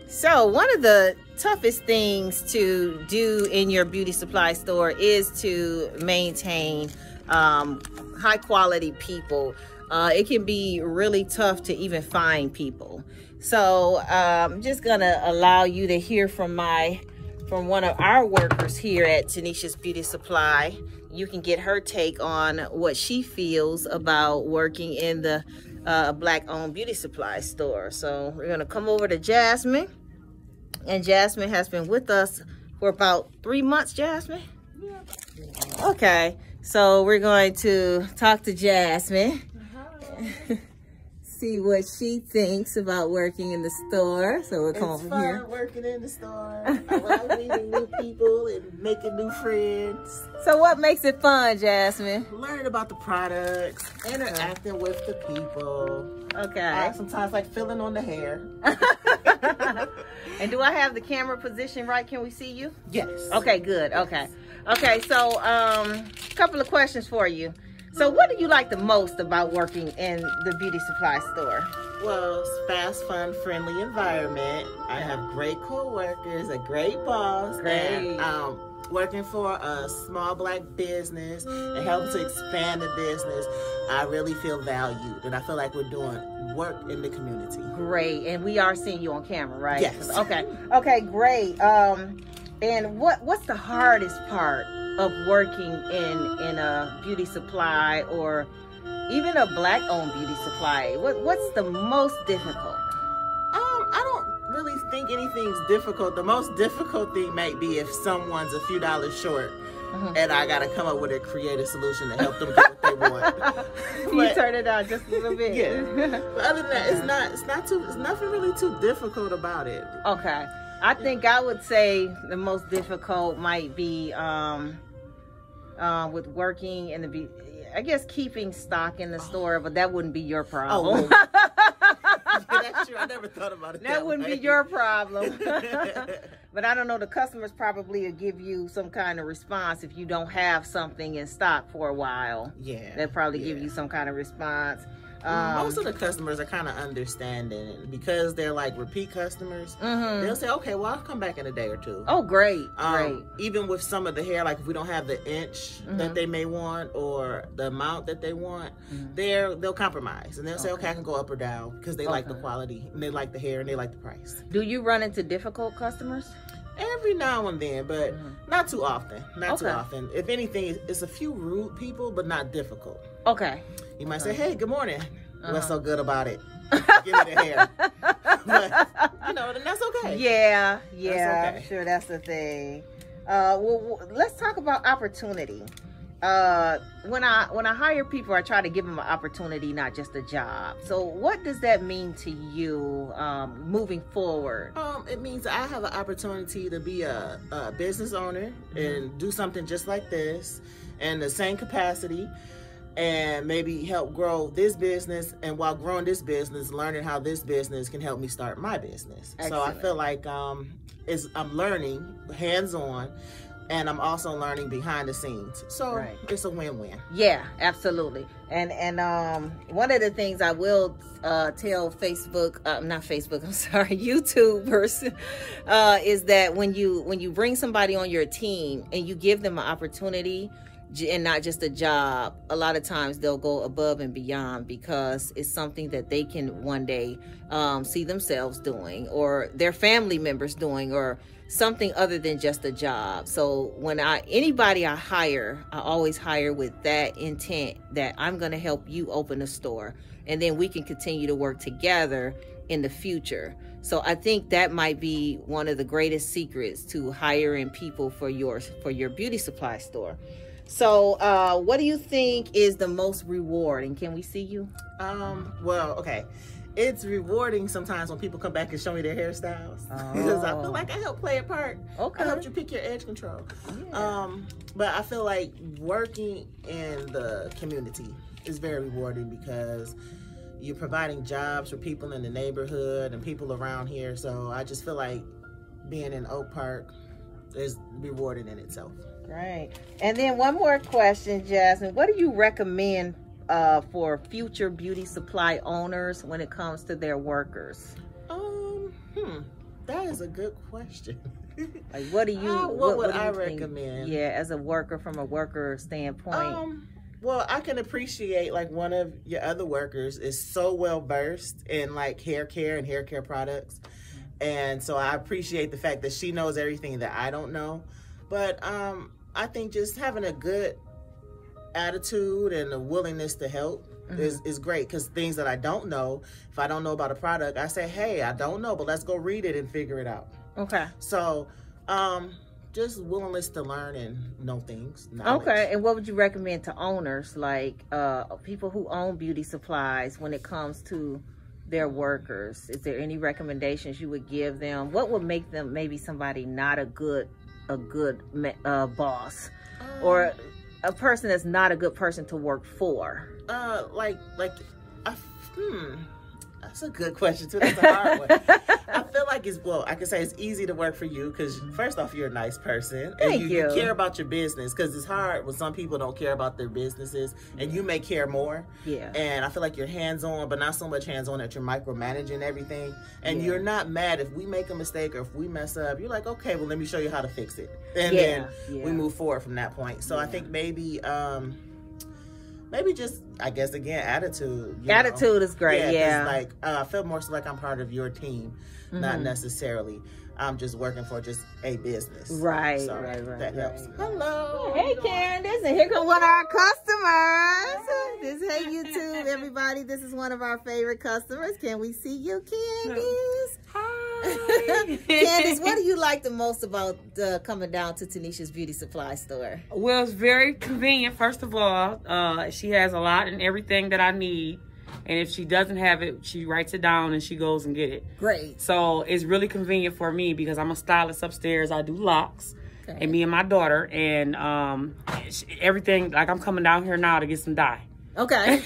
So one of the toughest things to do in your beauty supply store is to maintain high quality people. It can be really tough to even find people. So I'm just gonna allow you to hear from one of our workers here at Tanisha's Beauty Supply. You can get her take on what she feels about working in the Black-owned beauty supply store. So we're gonna come over to Jasmine, and Jasmine has been with us for about 3 months. Jasmine? Yeah. Okay, so we're going to talk to Jasmine. See what she thinks about working in the store. So we'll come over here. It's fun working in the store. I love meeting new people and making new friends. So what makes it fun, Jasmine? Learning about the products, interacting with the people. Okay. Sometimes like filling on the hair. And do I have the camera position right? Can we see you? Yes. Okay, good. Okay. Okay, so couple of questions for you. So what do you like the most about working in the beauty supply store? Well, it's fast, fun, friendly environment. I have great co-workers, a great boss. Great. And working for a small Black business and helping to expand the business, I really feel valued. And I feel like we're doing work in the community. Great. And we are seeing you on camera, right? Yes. Okay. Okay, great. And what's the hardest part of working in a beauty supply, or even a Black-owned beauty supply? What's the most difficult? I don't really think anything's difficult. The most difficult thing might be if someone's a few dollars short and I gotta come up with a creative solution to help them get what they want. You turn it down just a little bit. Yeah. But other than that, it's nothing really too difficult about it. Okay. I think I would say the most difficult might be with working in the, I guess, keeping stock in the store, but that wouldn't be your problem. Oh, yeah, that's true. I never thought about it. That wouldn't be your problem. But I don't know, the customers probably will give you some kind of response if you don't have something in stock for a while. Yeah. They'll probably give you some kind of response. Most of the customers are kind of understanding because they're like repeat customers. They'll say, okay, well, I'll come back in a day or two. Oh, great. Great. Even with some of the hair, like if we don't have the inch that they may want or the amount that they want, they'll compromise and they'll say, okay, I can go up or down because they like the quality and they like the hair and they like the price. Do you run into difficult customers? Every now and then, but not too often. Not too often. If anything, it's a few rude people, but not difficult. Okay. You might say, hey, good morning. What's so good about it? Give me the hair. But, you know, then that's okay. Yeah, That's okay. Sure, that's the thing. Well, let's talk about opportunity. When I hire people, I try to give them an opportunity, not just a job. So what does that mean to you moving forward? It means I have an opportunity to be a business owner and do something just like this in the same capacity, and maybe help grow this business, and while growing this business, learning how this business can help me start my business. Excellent. So I feel like I'm learning hands-on, and I'm also learning behind the sines. So it's a win-win. Yeah, absolutely. And one of the things I will tell YouTubers is that when you bring somebody on your team and you give them an opportunity and not just a job, a lot of times they'll go above and beyond because it's something that they can one day see themselves doing, or their family members doing, or something other than just a job. So when anybody I hire, I always hire with that intent that I'm going to help you open a store, and then we can continue to work together in the future. So I think that might be one of the greatest secrets to hiring people for your beauty supply store. So what do you think is the most rewarding? Can we see you? Well, okay. It's rewarding sometimes when people come back and show me their hairstyles. Because I feel like I helped play a part. Okay. I helped you pick your edge control. Yeah. But I feel like working in the community is very rewarding because you're providing jobs for people in the neighborhood and people around here. So I just feel like being in Oak Park is rewarding in itself. Right. And then one more question, Jasmine. What do you recommend for future beauty supply owners when it comes to their workers? That is a good question. Like, what do you? What would do you I think? recommend? Yeah, as a worker, from a worker standpoint. Well, I can appreciate like one of your other workers is so well versed in like hair care and hair care products. And so I appreciate the fact that she knows everything that I don't know. But I think just having a good attitude and a willingness to help is great, because things that I don't know, if I don't know about a product, I say, hey, I don't know, but let's go read it and figure it out. Okay. So just willingness to learn and know things. Knowledge. Okay. And what would you recommend to owners, like people who own beauty supplies, when it comes to their workers? Is there any recommendations you would give them? What would make them maybe somebody not a good boss, or a person that's not a good person to work for? That's a good question too. That's a hard one. I feel like I can say it's easy to work for you because first off, you're a nice person. Thank and you care about your business, because it's hard when some people don't care about their businesses, and you may care more. Yeah. And I feel like you're hands-on, but not so much hands-on that you're micromanaging everything. And you're not mad if we make a mistake or if we mess up. You're like, okay, well, let me show you how to fix it. And then we move forward from that point. So I think maybe just, I guess, again, attitude. Attitude is great. Yeah. Like, I feel more so like I'm part of your team, not necessarily I'm just working for just a business. Right. So that helps. Hello. Hey, Candace, and here come one of our customers. Hey, YouTube, everybody. This is one of our favorite customers. Can we see you, Candace? Hi. Candace, what do you like the most about coming down to Tanisha's Beauty Supply store? Well, it's very convenient. First of all, she has a lot and everything that I need. And if she doesn't have it, she writes it down and she goes and get it. Great. So it's really convenient for me because I'm a stylist upstairs. I do locks. Okay. And me and my daughter. And everything, like I'm coming down here now to get some dye. Okay.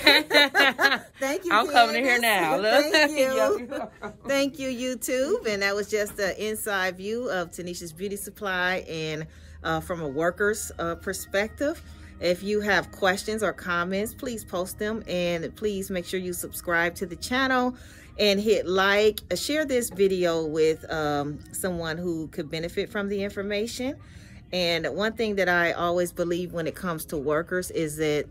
Thank you, I'm Candace. coming in here now. Look. Thank you. Thank you, YouTube. And that was just an inside view of Tanisha's Beauty Supply and from a worker's perspective. If you have questions or comments, please post them, and please make sure you subscribe to the channel and hit like. Share this video with someone who could benefit from the information. And one thing that I always believe when it comes to workers is that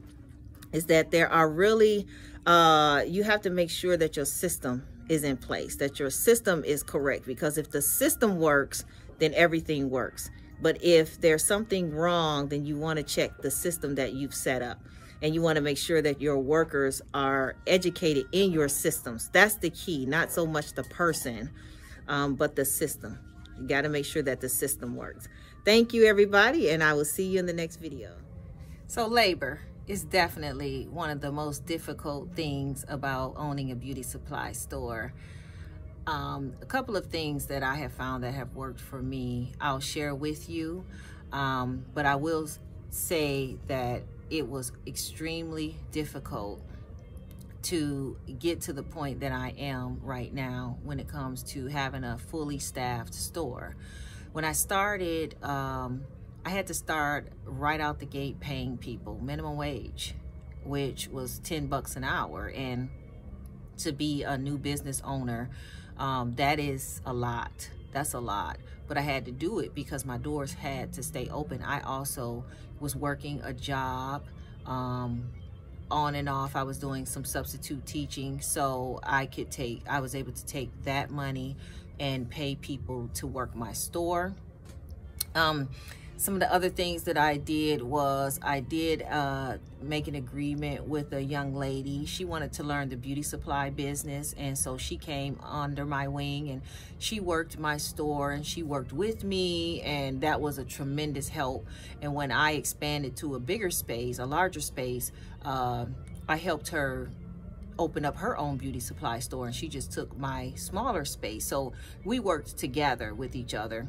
there are really, you have to make sure that your system is in place, that your system is correct, because if the system works, then everything works. But if there's something wrong, then you want to check the system that you've set up. And you want to make sure that your workers are educated in your systems. That's the key, not so much the person, but the system. You got to make sure that the system works. Thank you, everybody, and I will see you in the next video. So labor is definitely one of the most difficult things about owning a beauty supply store. A couple of things that I have found that have worked for me, I'll share with you. But I will say that it was extremely difficult to get to the point that I am right now when it comes to having a fully staffed store. When I started, I had to start right out the gate paying people minimum wage, which was $10 an hour. And to be a new business owner, that is a lot. That's a lot. But I had to do it because my doors had to stay open. I also was working a job on and off. I was doing some substitute teaching, so I was able to take that money and pay people to work my store. Some of the other things that I did was I did make an agreement with a young lady. She wanted to learn the beauty supply business, and so she came under my wing and she worked my store and she worked with me, and that was a tremendous help. And when I expanded to a bigger space, a larger space, I helped her open up her own beauty supply store, and she just took my smaller space. So we worked together with each other.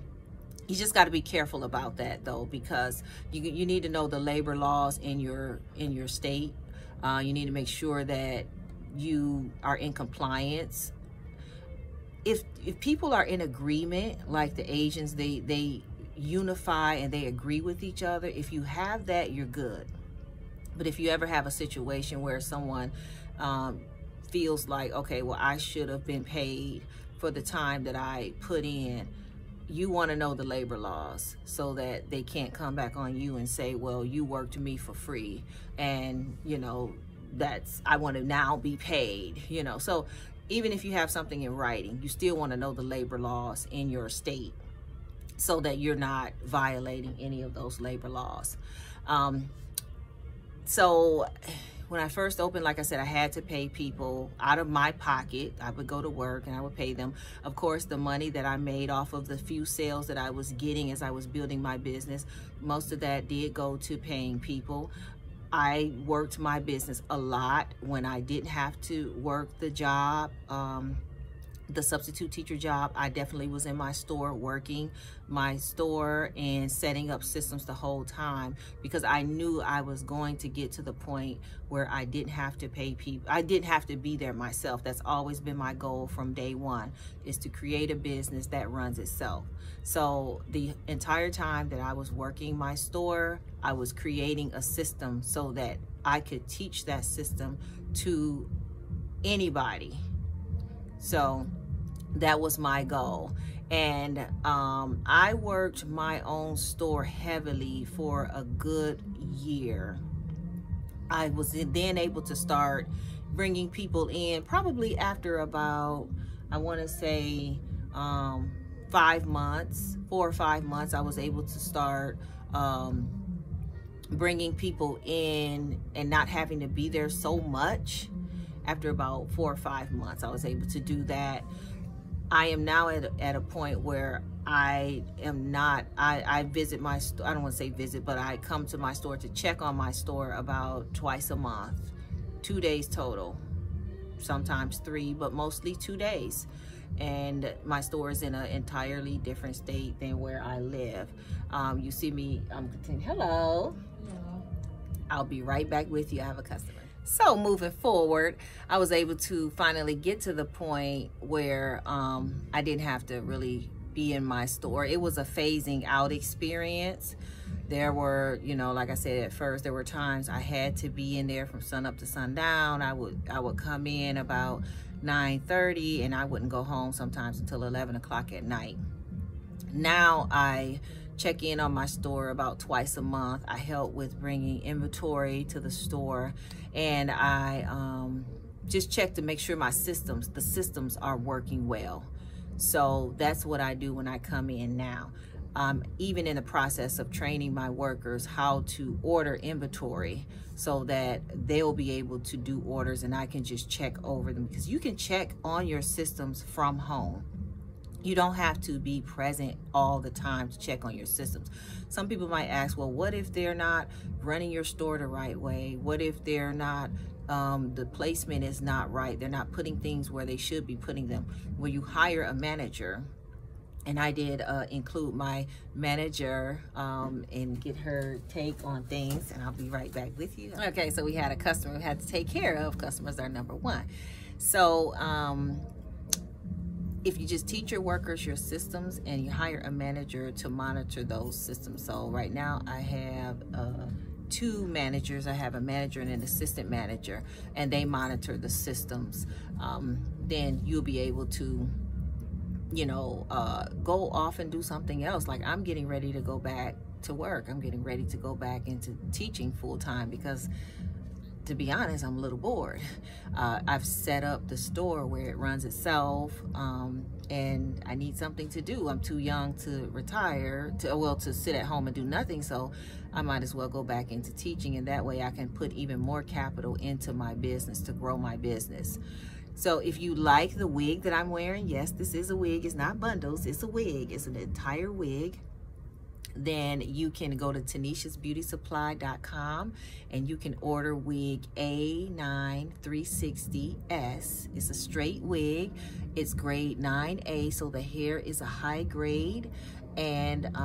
You just got to be careful about that, though, because you need to know the labor laws in your state. You need to make sure that you are in compliance. If people are in agreement, like the Asians, they unify and they agree with each other. If you have that, you're good. But if you ever have a situation where someone feels like, okay, well, I should have been paid for the time that I put in, you want to know the labor laws so that they can't come back on you and say, well, you worked me for free, and you know, I want to now be paid, you know. So even if you have something in writing, you still want to know the labor laws in your state so that you're not violating any of those labor laws. So when I first opened, like I said, I had to pay people out of my pocket. I would go to work and I would pay them. Of course, the money that I made off of the few sales that I was getting as I was building my business, most of that did go to paying people. I worked my business a lot when I didn't have to work the job. The substitute teacher job, I definitely was in my store working my store and setting up systems the whole time, because I knew I was going to get to the point where I didn't have to pay people. I didn't have to be there myself. That's always been my goal from day one, is to create a business that runs itself. So the entire time that I was working my store, I was creating a system so that I could teach that system to anybody. So that was my goal. And I worked my own store heavily for a good year. I was then able to start bringing people in probably after about, I want to say 5 months, 4 or 5 months, I was able to start bringing people in and not having to be there so much. After about 4 or 5 months, I was able to do that. I am now at a point where I am not, I visit my store, I don't want to say visit, but I come to my store to check on my store about twice a month, 2 days total, sometimes 3, but mostly 2 days. And my store is in an entirely different state than where I live. You see me, I'm continuing, hello. Hello. I'll be right back with you. I have a customer. So moving forward, I was able to finally get to the point where I didn't have to really be in my store. It was a phasing out experience. There were, you know, like I said, at first there were times I had to be in there from sun up to sundown. I would come in about 9:30 and I wouldn't go home sometimes until 11 o'clock at night. Now I check in on my store about twice a month. I help with bringing inventory to the store, and I just check to make sure the systems are working well. So that's what I do when I come in now. Even in the process of training my workers how to order inventory so that they'll be able to do orders and I can just check over them, because you can check on your systems from home. You don't have to be present all the time to check on your systems. Some people might ask, well, what if they're not running your store the right way? What if they're not, the placement is not right? They're not putting things where they should be putting them. When you hire a manager, and I did include my manager and get her take on things, and I'll be right back with you. Okay, so we had a customer we had to take care of. Customers are number one. So, if you just teach your workers your systems and you hire a manager to monitor those systems. So right now I have 2 managers. I have a manager and an assistant manager, and they monitor the systems. Then you'll be able to, you know, go off and do something else. Like I'm getting ready to go back to work. I'm getting ready to go back into teaching full time because, to be honest, I'm a little bored. I've set up the store where it runs itself, and I need something to do. I'm too young to retire, to sit at home and do nothing, so I might as well go back into teaching, and that way I can put even more capital into my business to grow my business. So if you like the wig that I'm wearing, yes, this is a wig. It's not bundles, it's a wig. It's an entire wig. Then you can go to TanishasBeautySupply.com and you can order wig A9360S. It's a straight wig. It's grade 9A, so the hair is a high grade. And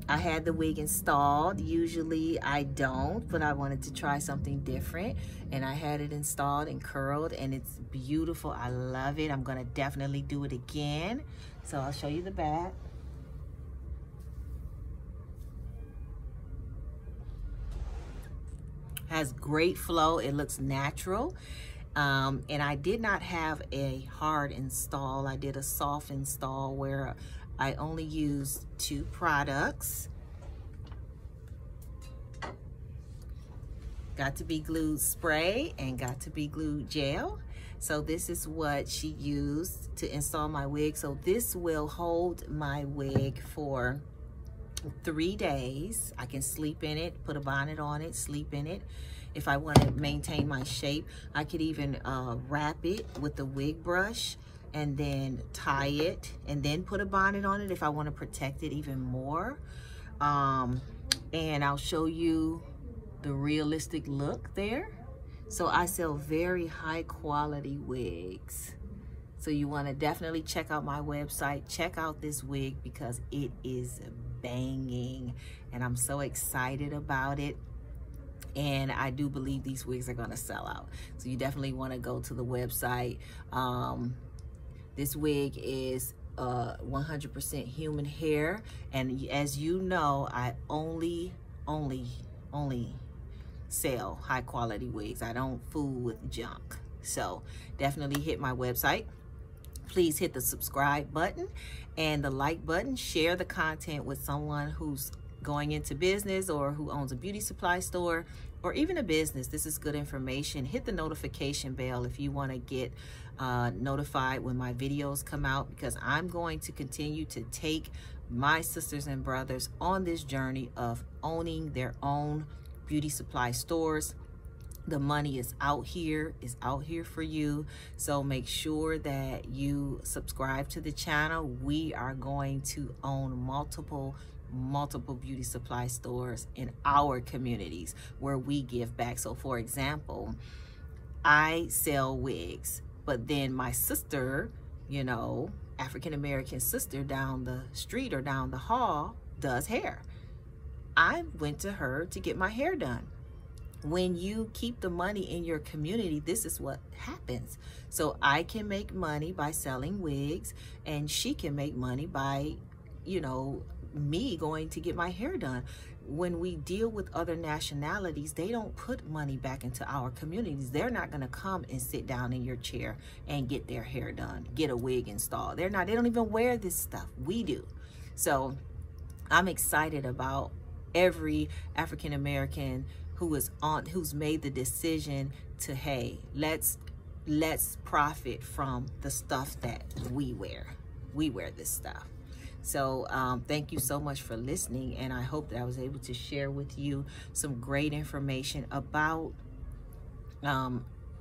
I had the wig installed. Usually I don't, but I wanted to try something different, and I had it installed and curled, and it's beautiful. I love it. I'm gonna definitely do it again. So I'll show you the back. Has great flow. It looks natural, And I did not have a hard install. I did a soft install where I only used 2 products. Got to Be Glued spray and Got to Be Glued gel. So this is what she used to install my wig. So this will hold my wig for 3 days. I can sleep in it, put a bonnet on it, sleep in it. If I want to maintain my shape, I could even wrap it with the wig brush and then tie it and then put a bonnet on it if I want to protect it even more. And I'll show you the realistic look there. So I sell very high quality wigs. So you want to definitely check out my website. Check out this wig because it is banging and I'm so excited about it. And I do believe these wigs are gonna sell out. So you definitely wanna go to the website. This wig is 100% human hair. And as you know, I only sell high quality wigs. I don't fool with junk. So definitely hit my website. Please hit the subscribe button and the like button. Share the content with someone who's going into business or who owns a beauty supply store or even a business. This is good information. Hit the notification bell if you want to get notified when my videos come out, because I'm going to continue to take my sisters and brothers on this journey of owning their own beauty supply stores. The money is out here for you. So make sure that you subscribe to the channel. We are going to own multiple beauty supply stores in our communities where we give back. So for example, I sell wigs, but then my sister, you know, African-American sister down the street or down the hall does hair. I went to her to get my hair done. When you keep the money in your community, this is what happens. So I can make money by selling wigs and she can make money by, you know, me going to get my hair done. When we deal with other nationalities, they don't put money back into our communities. They're not going to come and sit down in your chair and get their hair done, get a wig installed. They don't even wear this stuff. We do. So I'm excited about every African-American who's made the decision to, hey, let's profit from the stuff that we wear. We wear this stuff. So thank you so much for listening, and I hope that I was able to share with you some great information about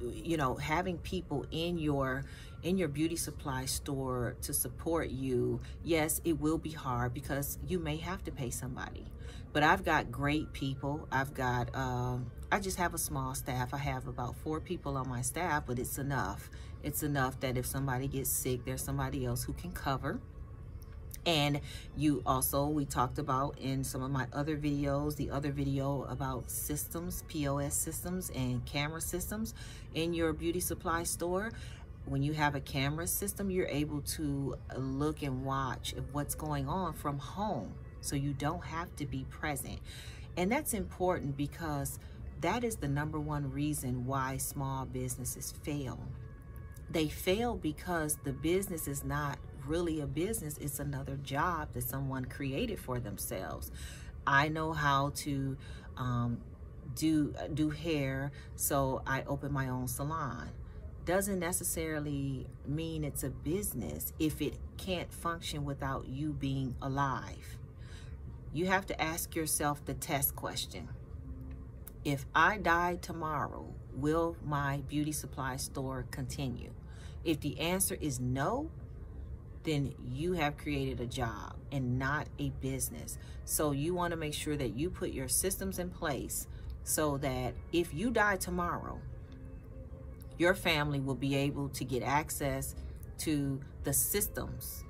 you know, having people in your beauty supply store to support you. Yes, it will be hard because you may have to pay somebody, but I've got great people. I've got I just have a small staff. I have about 4 people on my staff, but it's enough. It's enough that if somebody gets sick, there's somebody else who can cover. And you also, we talked about in some of my other videos, the other video about systems, POS systems and camera systems in your beauty supply store. When you have a camera system, you're able to look and watch what's going on from home. So you don't have to be present. And that's important because that is the #1 reason why small businesses fail. They fail because the business is not really a business. It's another job that someone created for themselves. I know how to do hair, so I open my own salon. Doesn't necessarily mean it's a business if it can't function without you being alive. You have to ask yourself the test question. If I die tomorrow, will my beauty supply store continue? If the answer is no, then you have created a job and not a business. So you want to make sure that you put your systems in place so that if you die tomorrow, your family will be able to get access to the systems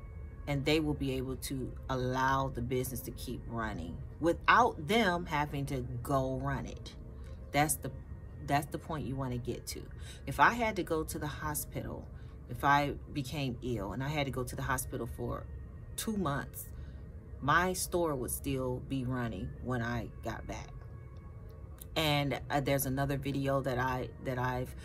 and they will be able to allow the business to keep running without them having to go run it. That's the point you want to get to. If I had to go to the hospital, if I became ill and I had to go to the hospital for 2 months, my store would still be running when I got back. And there's another video that I've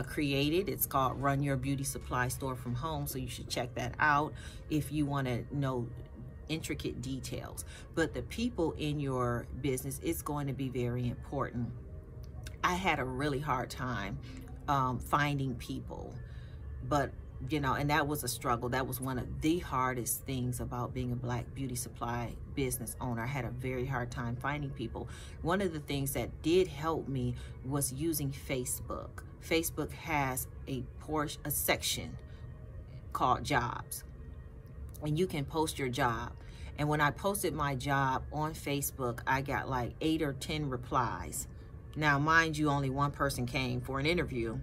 created. It's called Run Your Beauty Supply Store from Home. So you should check that out if you want to know intricate details. But the people in your business is going to be very important. I had a really hard time finding people, but you know, and that was a struggle. That was one of the hardest things about being a Black beauty supply business owner. I had a very hard time finding people. One of the things that did help me was using Facebook. Facebook has a section called jobs, and you can post your job. And when I posted my job on Facebook, I got like 8 or 10 replies. Now, mind you, only one person came for an interview,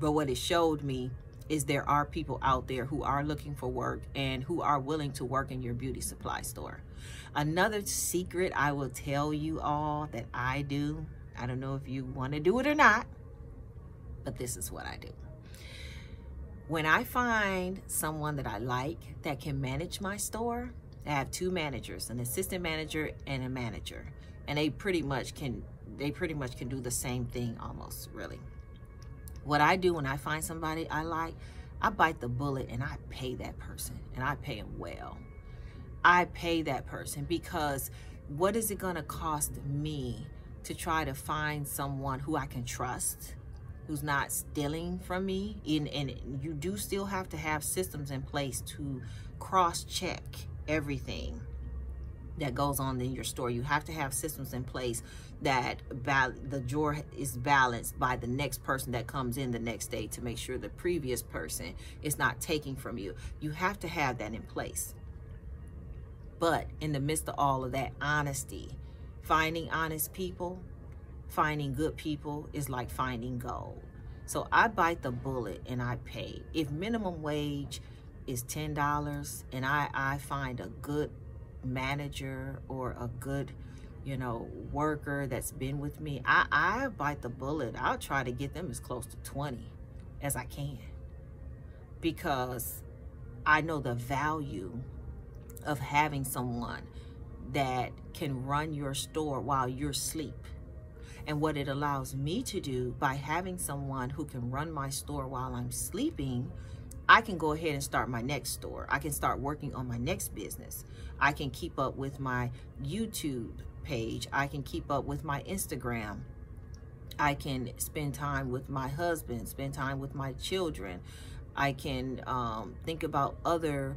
but what it showed me is there are people out there who are looking for work and who are willing to work in your beauty supply store. Another secret I will tell you all that I do, I don't know if you want to do it or not, but this is what I do. When I find someone that I like that can manage my store, I have 2 managers, an assistant manager and a manager, and they pretty much can do the same thing almost, really. What I do when I find somebody I like, I bite the bullet and I pay that person, and I pay them well. I pay that person because what is it gonna cost me to try to find someone who I can trust, who's not stealing from me? And you do still have to have systems in place to cross-check everything that goes on in your store. You have to have systems in place that the drawer is balanced by the next person that comes in the next day to make sure the previous person is not taking from you. You have to have that in place. But in the midst of all of that, honesty, finding honest people, finding good people is like finding gold. So I bite the bullet and I pay. If minimum wage is $10 and I find a good manager or a good, you know, worker that's been with me, I bite the bullet. I'll try to get them as close to 20 as I can, because I know the value of having someone that can run your store while you're asleep. And what it allows me to do by having someone who can run my store while I'm sleeping, I can go ahead and start my next store. I can start working on my next business. I can keep up with my YouTube page. I can keep up with my Instagram. I can spend time with my husband, spend time with my children. I can think about other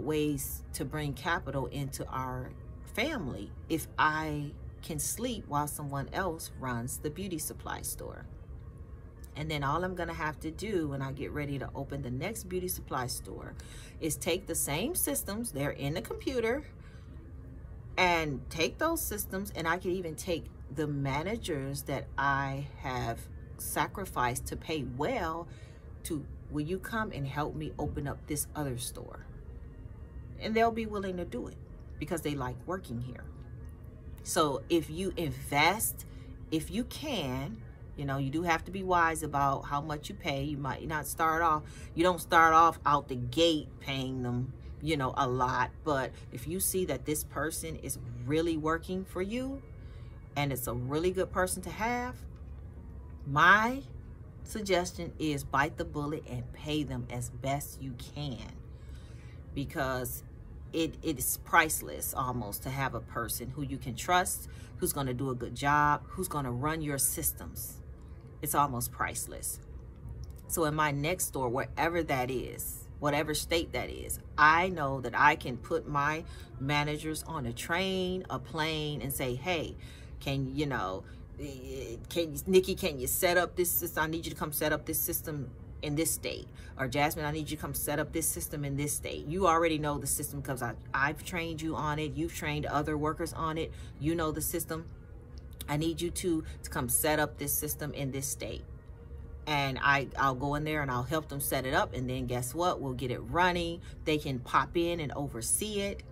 ways to bring capital into our family if I can sleep while someone else runs the beauty supply store. And then all I'm gonna have to do when I get ready to open the next beauty supply store is take the same systems, they're in the computer, and take those systems, and I can even take the managers that I have sacrificed to pay well to, will you come and help me open up this other store? And they'll be willing to do it because they like working here. So if you invest, if you can, you know, you do have to be wise about how much you pay. You might not start off, you don't start off out the gate paying them, you know, a lot. But if you see that this person is really working for you and it's a really good person to have, my suggestion is bite the bullet and pay them as best you can, because it is priceless almost to have a person who you can trust, who's going to do a good job, who's going to run your systems. It's almost priceless. So in my next store, wherever that is, whatever state that is, I know that I can put my managers on a train, a plane, and say, hey, can you know, Nikki, can you set up this system? I need you to come set up this system in this state. Or Jasmine, I need you to come set up this system in this state. You already know the system because I've trained you on it. You've trained other workers on it. You know the system. I need you to come set up this system in this state. And I'll go in there and I'll help them set it up. And then guess what? We'll get it running. They can pop in and oversee it.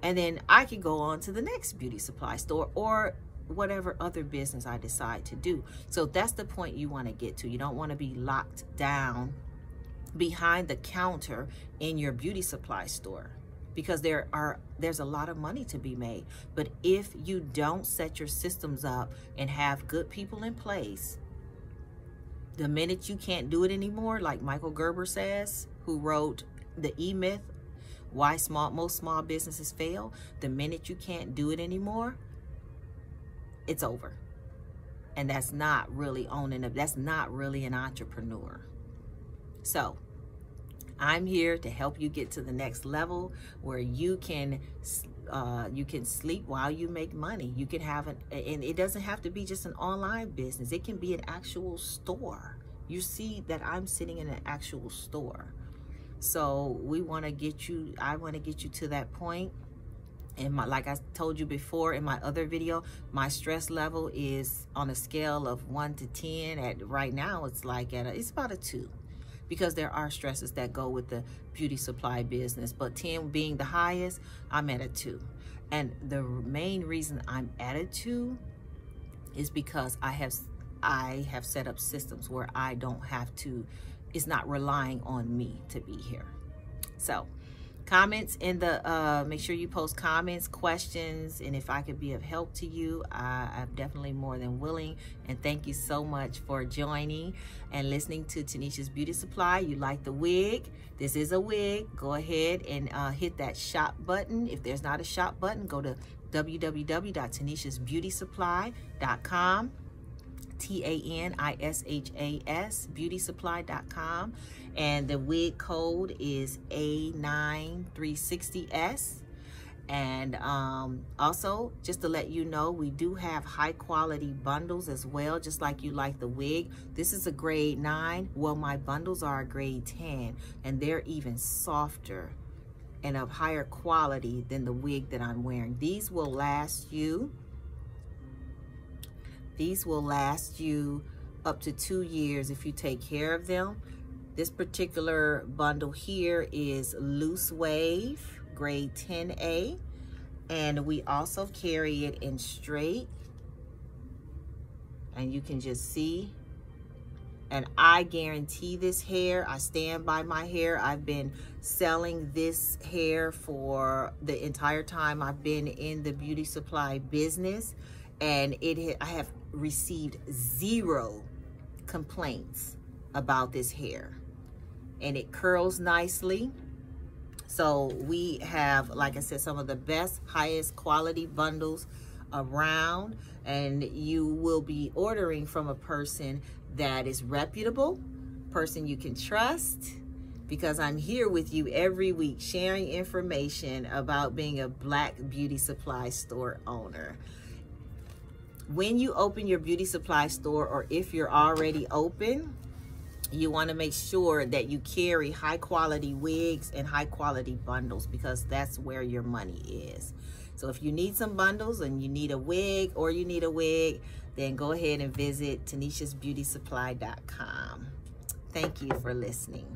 And then I can go on to the next beauty supply store or whatever other business I decide to do. So that's the point you want to get to. You don't want to be locked down behind the counter in your beauty supply store. because there's a lot of money to be made. But if you don't set your systems up and have good people in place, the minute you can't do it anymore, like Michael Gerber says, who wrote The E-Myth, Why Most Small Businesses Fail, the minute you can't do it anymore, it's over. And that's not really that's not really an entrepreneur. So I'm here to help you get to the next level where you can sleep while you make money. You can have and it doesn't have to be just an online business. It can be an actual store. You see that I'm sitting in an actual store. So I want to get you to that point. And like I told you before in my other video, my stress level is on a scale of 1 to 10. Right now, it's about a 2. Because there are stresses that go with the beauty supply business, but 10 being the highest, I'm at a 2. And the main reason I'm at a 2 is because I have set up systems where I don't have to, it's not relying on me to be here. So comments in the, make sure you post comments, questions, and if I could be of help to you, I'm definitely more than willing. And thank you so much for joining and listening to Tanisha's Beauty Supply. You like the wig? This is a wig. Go ahead and hit that shop button. If there's not a shop button, go to www.tanishasbeautysupply.com. TANISHAS beautysupply.com, and the wig code is A9360S. And also, just to let you know, we do have high quality bundles as well, just like you like the wig. This is a grade 9. Well, my bundles are a grade 10, and they're even softer and of higher quality than the wig that I'm wearing. These will last you up to 2 years if you take care of them. This particular bundle here is Loose Wave, grade 10A, and we also carry it in straight, and you can just see. And I guarantee this hair. I stand by my hair. I've been selling this hair for the entire time I've been in the beauty supply business, and I have received 0 complaints about this hair, and it curls nicely. So we have, like I said, some of the best, highest quality bundles around, and you will be ordering from a person that is reputable, person you can trust, because I'm here with you every week sharing information about being a Black beauty supply store owner. When you open your beauty supply store, or if you're already open, you want to make sure that you carry high quality wigs and high quality bundles, because that's where your money is. So if you need some bundles and you need a wig, then go ahead and visit TanishasBeautySupply.com. Thank you for listening.